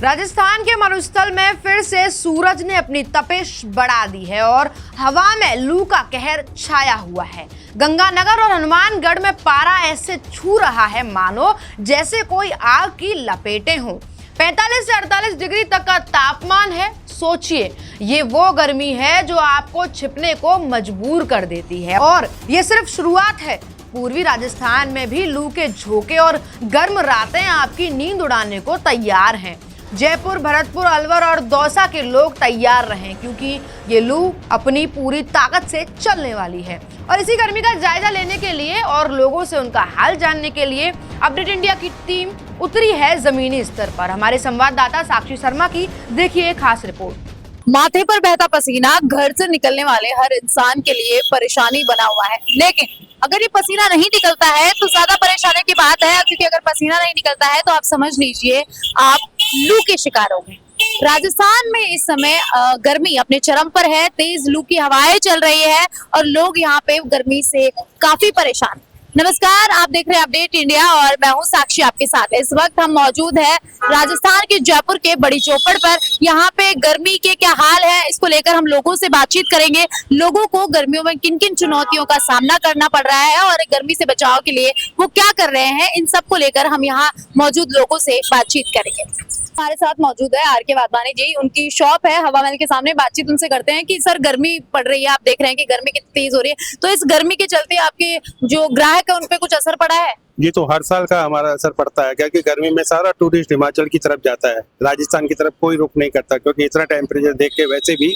राजस्थान के मरुस्थल में फिर से सूरज ने अपनी तपिश बढ़ा दी है और हवा में लू का कहर छाया हुआ है। गंगानगर और हनुमानगढ़ में पारा ऐसे छू रहा है मानो जैसे कोई आग की लपेटें हों। 45 से 48 डिग्री तक का तापमान है। सोचिए, ये वो गर्मी है जो आपको छिपने को मजबूर कर देती है और ये सिर्फ शुरुआत है। पूर्वी राजस्थान में भी लू के झोंके और गर्म रातें आपकी नींद उड़ाने को तैयार हैं। जयपुर, भरतपुर, अलवर और दौसा के लोग तैयार रहें क्योंकि ये लू अपनी पूरी ताकत से चलने वाली है। और इसी गर्मी का जायजा लेने के लिए और लोगों से उनका हाल जानने के लिए अपडेट इंडिया की टीम उतरी है जमीनी स्तर पर। हमारे संवाददाता साक्षी शर्मा की देखिए खास रिपोर्ट। माथे पर बहता पसीना घर से निकलने वाले हर इंसान के लिए परेशानी बना हुआ है, लेकिन अगर ये पसीना नहीं निकलता है तो ज्यादा परेशानी की बात है, क्योंकि अगर पसीना नहीं निकलता है तो आप समझ लीजिए आप लू के शिकार होंगे। राजस्थान में इस समय गर्मी अपने चरम पर है, तेज लू की हवाएं चल रही है और लोग यहाँ पे गर्मी से काफी परेशान। नमस्कार, आप देख रहे हैं अपडेट इंडिया और मैं हूं साक्षी आपके साथ। इस वक्त हम मौजूद है राजस्थान के जयपुर के बड़ी चौपड़ पर। यहाँ पे गर्मी के क्या हाल है, इसको लेकर हम लोगों से बातचीत करेंगे। लोगों को गर्मियों में किन किन चुनौतियों का सामना करना पड़ रहा है और गर्मी से बचाव के लिए वो क्या कर रहे हैं, इन सब को लेकर हम यहाँ मौजूद लोगों से बातचीत करेंगे। हमारे साथ मौजूद है आर के वाधवानी जी, उनकी शॉप है हवा महल के सामने। बातचीत उनसे करते हैं कि सर, गर्मी पड़ रही है, आप देख रहे हैं कि गर्मी कितनी तेज हो रही है, तो इस गर्मी के चलते आपके जो ग्राहक है उन पे कुछ असर पड़ा है? ये तो हर साल का हमारा असर पड़ता है, क्योंकि गर्मी में सारा टूरिस्ट हिमाचल की तरफ जाता है, राजस्थान की तरफ कोई रुख नहीं करता, क्योंकि इतना टेम्परेचर देख के वैसे भी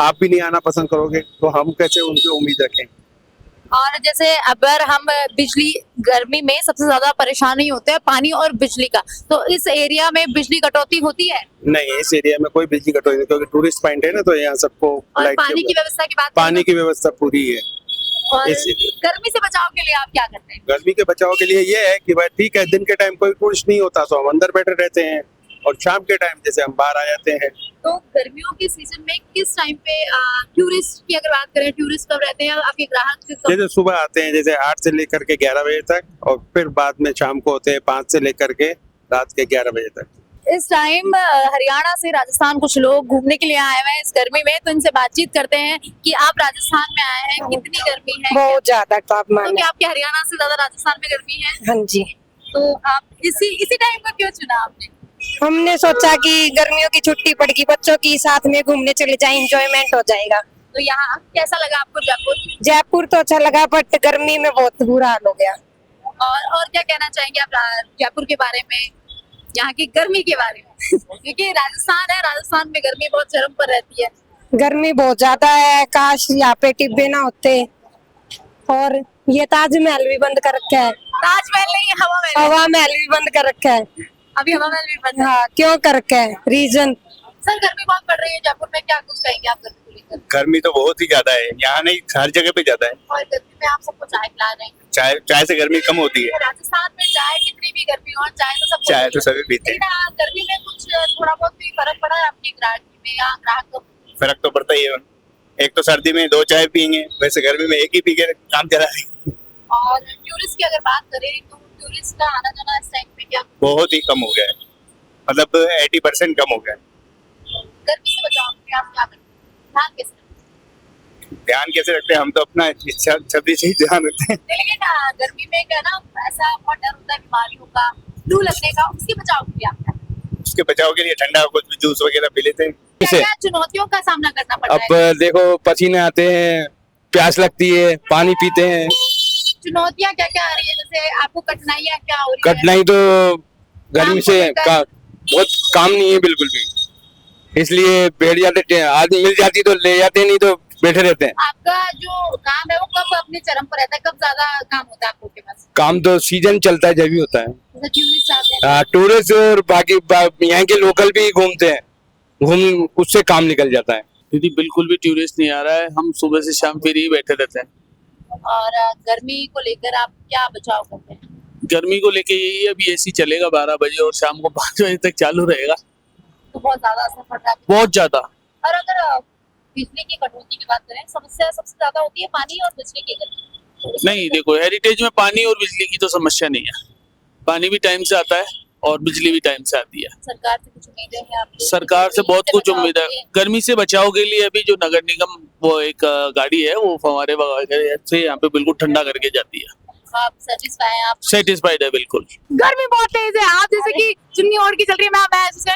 आप भी नहीं आना पसंद करोगे, तो हम कैसे उनकी उम्मीद रखें। और जैसे अगर हम बिजली, गर्मी में सबसे ज्यादा परेशानी होता है पानी और बिजली का, तो इस एरिया में बिजली कटौती होती है? नहीं, इस एरिया में कोई बिजली कटौती नहीं, क्योंकि टूरिस्ट पॉइंट है ना, तो यहाँ सबको और पानी की व्यवस्था की बात, पानी की व्यवस्था पूरी है। और गर्मी से बचाव के लिए आप क्या करते हैं? गर्मी के बचाव के लिए ये है कि भाई ठीक है, दिन के टाइम कोई टूरिस्ट नहीं होता तो हम अंदर बैठे रहते हैं, और शाम के टाइम जैसे हम बाहर आ जाते हैं। तो गर्मियों के सीजन में किस टाइम पे टूरिस्ट की अगर बात करें, टूरिस्ट कब रहते हैं आपके ग्राहक? जैसे सुबह आते हैं जैसे 8 से लेकर के 11 बजे तक, और फिर बाद में शाम को होते हैं 5 से लेकर के रात के 11 बजे तक। इस टाइम हरियाणा से राजस्थान कुछ लोग घूमने के लिए आए हुए हैं इस गर्मी में, तो इनसे बातचीत करते हैं कि आप राजस्थान में आए हैं, कितनी गर्मी है? बहुत ज्यादा तापमान तो क्या आपके हरियाणा से ज्यादा राजस्थान में गर्मी है? हाँ जी। तो आप इसी टाइम को क्यों चुना आपने? हमने सोचा कि गर्मियों की छुट्टी पड़ गई, बच्चों की साथ में घूमने चले जाए, एंजॉयमेंट हो जाएगा। तो यहाँ कैसा लगा आपको जयपुर? जयपुर तो अच्छा लगा, बट गर्मी में बहुत बुरा हाल हो गया। और क्या कहना चाहेंगे आप जयपुर के बारे में, यहाँ की गर्मी के बारे में? क्योंकि राजस्थान है, राजस्थान में गर्मी बहुत चरम पर रहती है। गर्मी बहुत ज्यादा है, काश यहाँ पे टिब्बे ना होते। और ये ताजमहल भी बंद कर रखा है। ताजमहल नहीं, हवा महल। हवा महल भी बंद कर रखा है। अभी हवा महल भी बंद है। हाँ, क्यों कर रखा है? रीजन सर, गर्मी बहुत पड़ रही है जयपुर में, क्या कुछ कहेंगे आप गर्मी को लेकर? गर्मी तो बहुत ही ज्यादा है, यहाँ नहीं हर जगह पे ज्यादा है। और गर्मी में आप सबको चाय पिला रहे हैं। चाय से गर्मी कम होती है। राजस्थान में चाय कितनी भी गर्मी हो, चाय तो सभी पीते हैं। गर्मी में कुछ थोड़ा बहुत भी फर्क पड़ा है आपकी ग्राहक में या ग्राहक को? फर्क तो पड़ता ही है। एक तो सर्दी में 2 चाय पियेंगे, वैसे गर्मी में एक ही पी के काम चला रहे हैं। और टूरिस्ट की अगर बात करें तो टूरिस्ट का आना जाना इस टाइम पे क्या बहुत ही कम हो गया है, मतलब 80% कम हो गया है। गर्मी से बचाव के लिए आप क्या करते हैं? ध्यान कैसे रखते हैं? हम तो अपना इच्छा छवि से ही ध्यान रखते हैं। लेकिन गर्मी में क्या ना, ऐसा बहुत डर होता है बीमारियों का, लू लगने का, उसके बचाव के लिए आप क्या करते हैं? उसके बचाव के लिए ठंडा कुछ जूस वगैरह पी लेते हैं। क्या चुनौतियों का सामना करना पड़ता है? अब देखो, पसीने आते हैं, प्यास लगती है, पानी पीते हैं। चुनौतियाँ क्या क्या आ रही है? जैसे आपको कठिनाइयाँ क्या हो रही है? कठिनाई तो गर्मी से बहुत काम नहीं है बिल्कुल भी, इसलिए बैठ जाते, आदमी मिल जाती तो ले जाते, नहीं तो बैठे रहते हैं। आपका जो काम है वो कब अपने चरम पर रहता है, कब ज्यादा काम होता है आपके पास? काम तो सीजन चलता है जब भी होता है। टूरिस्ट आते हैं, टूरिस्ट और बाकी यहाँ के लोकल भी घूमते हैं, उससे काम निकल जाता है। दीदी बिल्कुल भी टूरिस्ट नहीं आ रहा है, हम सुबह से शाम फिर ही बैठे रहते हैं। और गर्मी को लेकर आप क्या बचाव करते हैं? गर्मी को लेके यही, अभी एसी चलेगा 12 बजे और शाम को 5 बजे तक चालू रहेगा, तो बहुत ज्यादा असर पड़ रहा है, बहुत ज्यादा। और अगर बिजली की कटौती की बात करें, समस्या सबसे ज्यादा होती है पानी और बिजली की गर्मी। नहीं, देखो, हेरिटेज में पानी और बिजली की तो समस्या नहीं है, पानी भी टाइम से आता है और बिजली भी टाइम से आती है। सरकार से कुछ उम्मीदें हैं आपकी? सरकार से बहुत कुछ बचाव उम्मीद है। के लिए? गर्मी से बचाव के लिए अभी जो नगर निगम वो एक गाड़ी है वो फव्वारे वगैरह से यहाँ पे बिल्कुल ठंडा करके जाती है। आप सेटिस्फाई हैं? आप सेटिस्फाइड है बिल्कुल। गर्मी बहुत तेज है, आप जैसे कि चुन्नी ओढ़ के चल रही है, मैं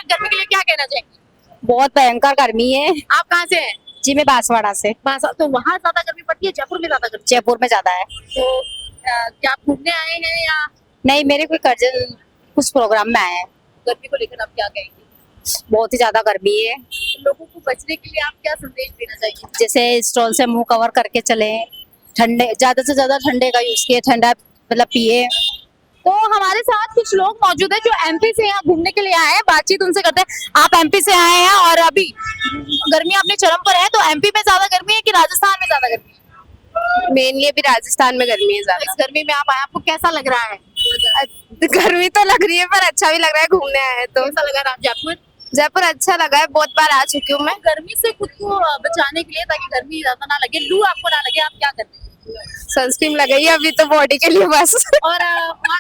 गर्मी के लिए क्या कहना चाहेंगे? बहुत भयंकर गर्मी है आप कहाँ से हैं? जी। मैं बांसवाड़ा से। तो वहाँ ज्यादा गर्मी पड़ती है, जयपुर में ज्यादा गर्मी? जयपुर में ज्यादा है। तो क्या आप घूमने आए हैं या नहीं, मेरे कोई कजन कुछ प्रोग्राम में आए हैं। गर्मी को लेकर आप क्या कहेंगे? बहुत ही ज्यादा गर्मी है। लोगों को बचने के लिए आप क्या संदेश देना चाहिए? जैसे स्टॉल से मुंह कवर करके चले, ठंडे ज्यादा से ज्यादा ठंडे का यूज किए, ठंडा मतलब पिए। तो हमारे साथ कुछ लोग मौजूद हैं जो एमपी से यहाँ घूमने के लिए आए हैं, बातचीत उनसे करते हैं। आप एमपी से आए हैं और अभी गर्मी अपने चरम पर है, तो एमपी में ज्यादा गर्मी है कि राजस्थान में ज्यादा गर्मी है? मेनली अभी राजस्थान में गर्मी है इस गर्मी में आप आए, आपको कैसा लग रहा है? गर्मी तो लग रही है पर अच्छा भी लग रहा है, घूमने आए हैं तो। कैसा लगा आप जयपुर? जयपुर अच्छा लगा है, बहुत बार आ चुकी हूँ मैं। गर्मी से खुद को बचाने के लिए, ताकि गर्मी ज्यादा ना लगे, लू आपको ना लगे, आप क्या करते हैं? सनस्क्रीन लगाई है अभी तो बॉडी के लिए बस। और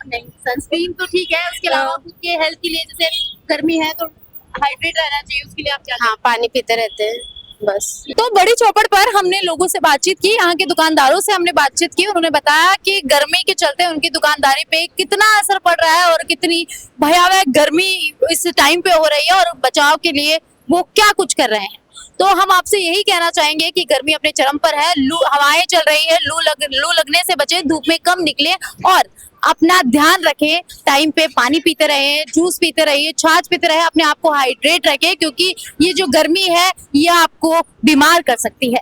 नहीं, सनस्क्रीन तो ठीक है, उसके अलावा खुद के हेल्थ के लिए, जैसे गर्मी है तो हाइड्रेट रहना चाहिए, उसके लिए आप क्या? हाँ, पानी पीते रहते हैं बस। तो बड़ी चौपड़ पर हमने लोगों से बातचीत की, यहाँ के दुकानदारों से हमने बातचीत की। उन्होंने बताया कि गर्मी के चलते उनकी दुकानदारी पे कितना असर पड़ रहा है और कितनी भयावह गर्मी इस टाइम पे हो रही है, और बचाव के लिए वो क्या कुछ कर रहे हैं। तो हम आपसे यही कहना चाहेंगे कि गर्मी अपने चरम पर है, लू हवाएं चल रही है, लू लगने से बचे, धूप में कम निकले और अपना ध्यान रखें। टाइम पे पानी पीते रहे, जूस पीते रहिए, छाछ पीते रहे, अपने आप को हाइड्रेट रखें, क्योंकि ये जो गर्मी है ये आपको बीमार कर सकती है।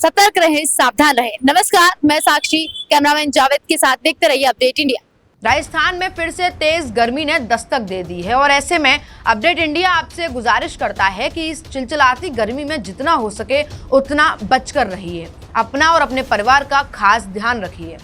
सतर्क रहे, सावधान रहे। नमस्कार, मैं साक्षी, कैमरामैन जावेद के साथ देखते रहिए अपडेट इंडिया। राजस्थान में फिर से तेज गर्मी ने दस्तक दे दी है और ऐसे में अपडेट इंडिया आपसे गुजारिश करता है कि इस चिलचिलाती गर्मी में जितना हो सके उतना बचकर रहिए। अपना और अपने परिवार का खास ध्यान रखिए।